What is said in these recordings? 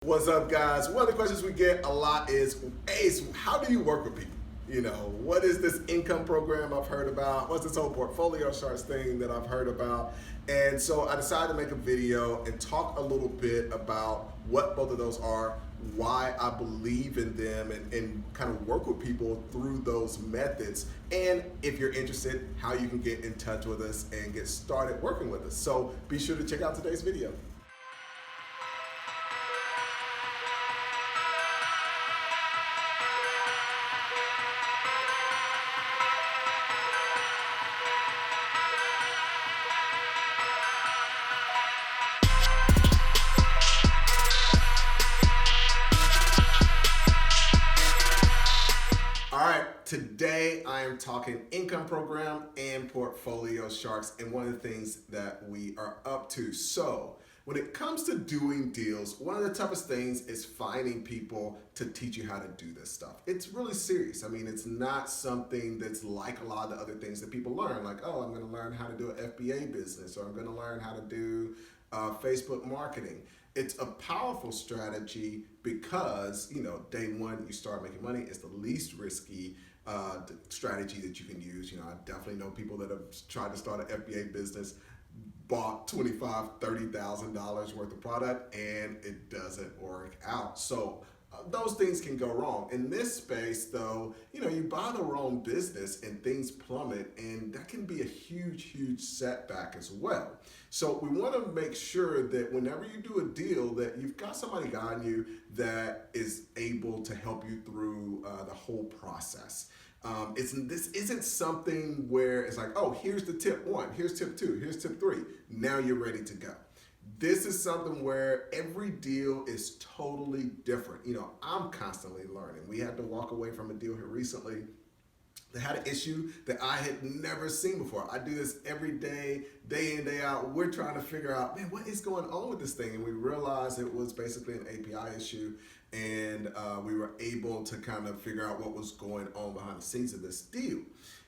What's up, guys? One of the questions we get a lot is, hey, so how do you work with people? What is this income program I've heard about? What's this whole portfolio charts thing that I've heard about? And so I decided to make a video and talk a little bit about what both of those are, why I believe in them, and kind of work with people through those methods. And if you're interested, how you can get in touch with us and get started working with us. So be sure to check out today's video. All right, today I am talking income program and portfolio sharks and one of the things that we are up to. So when it comes to doing deals, one of the toughest things is finding people to teach you how to do this stuff. It's really serious. I mean, it's not something that's like a lot of the other things that people learn, like, oh, I'm gonna learn how to do an FBA business, or I'm gonna learn how to do Facebook marketing. It's a powerful strategy because, day one you start making money. It's the least risky strategy that you can use. I definitely know people that have tried to start an FBA business, bought $25,000, $30,000 worth of product, and it doesn't work out. So those things can go wrong. In this space, though, you buy the wrong business and things plummet, and that can be a huge, huge setback as well. So we want to make sure that whenever you do a deal, that you've got somebody guiding you that is able to help you through the whole process. This isn't something where it's like, oh, here's the tip one, here's tip two, here's tip three. Now you're ready to go. This is something where every deal is totally different. I'm constantly learning. We had to walk away from a deal here recently that had an issue that I had never seen before. I do this every day, day in, day out. We're trying to figure out, man, what is going on with this thing? And we realized it was basically an API issue, and we were able to kind of figure out what was going on behind the scenes of this deal.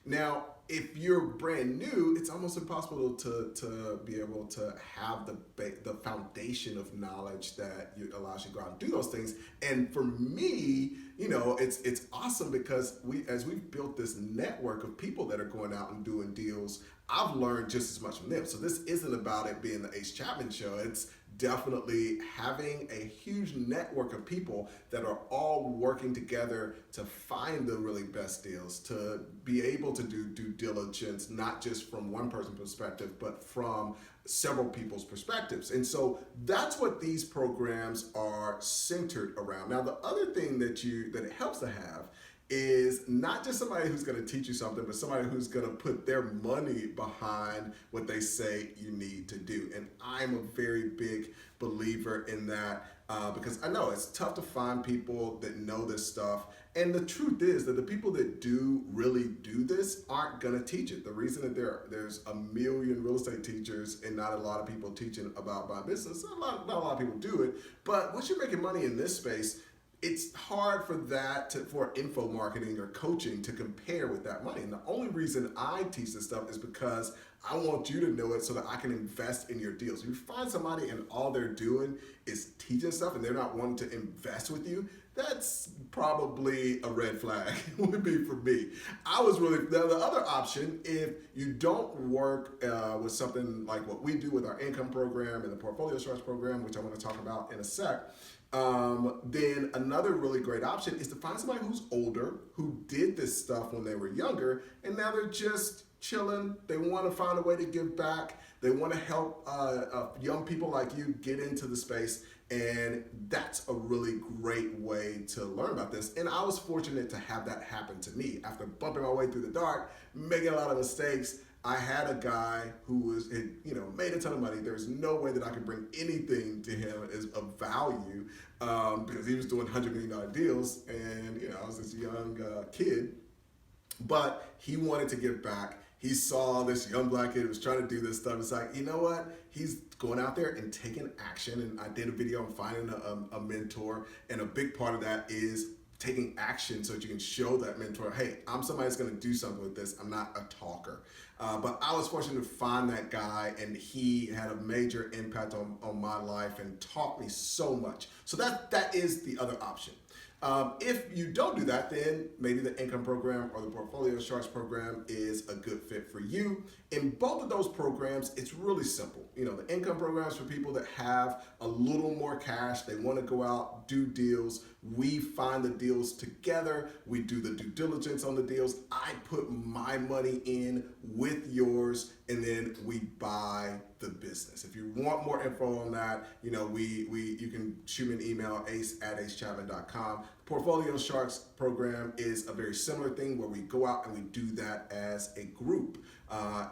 Now, if you're brand new, it's almost impossible to be able to have the foundation of knowledge that allows you to go out and do those things. And for me, it's awesome because as we've built this network of people that are going out and doing deals, I've learned just as much from them. So this isn't about it being the Ace Chapman show. It's definitely having a huge network of people that are all working together to find the really best deals, to be able to do due diligence, not just from one person's perspective, but from several people's perspectives. And so that's what these programs are centered around. Now, the other thing that it helps to have is not just somebody who's going to teach you something, but somebody who's going to put their money behind what they say you need to do. And I'm a very big believer in that because I know it's tough to find people that know this stuff. And the truth is that the people that do really do this aren't going to teach it. The reason that there's a million real estate teachers and not a lot of people teaching about my business, not a lot of people do it. But once you're making money in this space, it's hard for info marketing or coaching to compare with that money. And the only reason I teach this stuff is because I want you to know it so that I can invest in your deals. If you find somebody and all they're doing is teaching stuff and they're not wanting to invest with you, that's probably a red flag would be for me. The other option, if you don't work with something like what we do with our income program and the portfolio charts program, which I want to talk about in a sec, then another really great option is to find somebody who's older, who did this stuff when they were younger, and now they're just chilling. They want to find a way to give back. They want to help young people like you get into the space, and that's a really great way to learn about this. And I was fortunate to have that happen to me. After bumping my way through the dark, making a lot of mistakes, I had a guy who had made a ton of money. There's no way that I could bring anything to him as of value because he was doing $100 million deals, and I was this young kid. But he wanted to give back. He saw this young black kid who was trying to do this stuff. It's like, you know what? He's going out there and taking action. And I did a video on finding a mentor, and a big part of that is taking action so that you can show that mentor, hey, I'm somebody that's going to do something with this. I'm not a talker. But I was fortunate to find that guy, and he had a major impact on my life and taught me so much. So that is the other option. If you don't do that, then maybe the income program or the Portfolio Sharks program is a good fit for you. In both of those programs, it's really simple. You know, the income program is for people that have a little more cash. They want to go out, do deals. We find the deals together. We do the due diligence on the deals. I put my money in with yours, and then we buy the business. If you want more info on that, you know, you can shoot me an email, ace@acechapman.com. Portfolio Sharks program is a very similar thing where we go out and we do that as a group.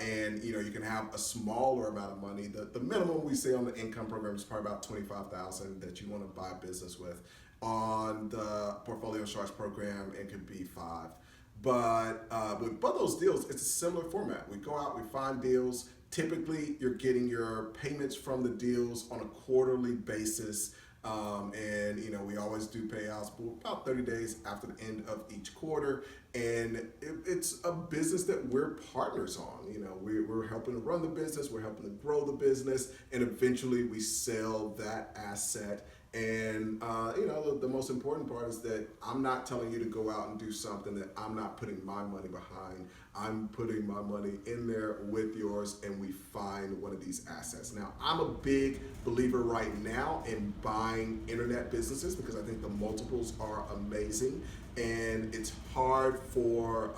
And you know, you can have a smaller amount of money. The minimum we say on the income program is probably about $25,000 that you want to buy business with. On the Portfolio Sharks program, it could be $5,000. But with both those deals, it's a similar format. We go out, we find deals. Typically, you're getting your payments from the deals on a quarterly basis. And you know, we always do payouts about 30 days after the end of each quarter. And it's a business that we're partners on. You know, we're helping to run the business, we're helping to grow the business, and eventually we sell that asset. And you know, the most important part is that I'm not telling you to go out and do something that I'm not putting my money behind. I'm putting my money in there with yours, and we find one of these assets. Now, I'm a big believer right now in buying internet businesses because I think the multiples are amazing, and it's hard for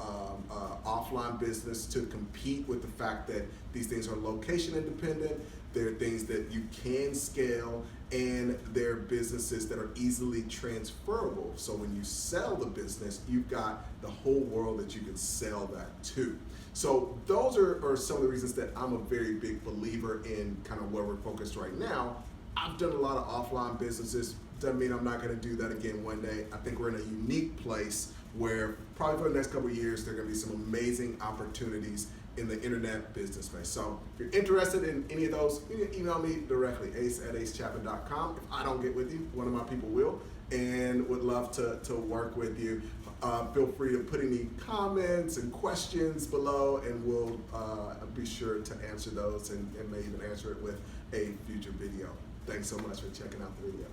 offline business to compete with the fact that these things are location independent. They're things that you can scale, and they're businesses that are easily transferable. So when you sell the business, you've got the whole world that you can sell that to. So those are some of the reasons that I'm a very big believer in kind of where we're focused right now. I've done a lot of offline businesses. Doesn't mean I'm not going to do that again one day. I think we're in a unique place where probably for the next couple of years, there are going to be some amazing opportunities in the internet business space. So if you're interested in any of those, you can email me directly, ace@acechapman.com. If I don't get with you, one of my people will, and would love to work with you. Feel free to put any comments and questions below, and we'll be sure to answer those and may even answer it with a future video. Thanks so much for checking out the video.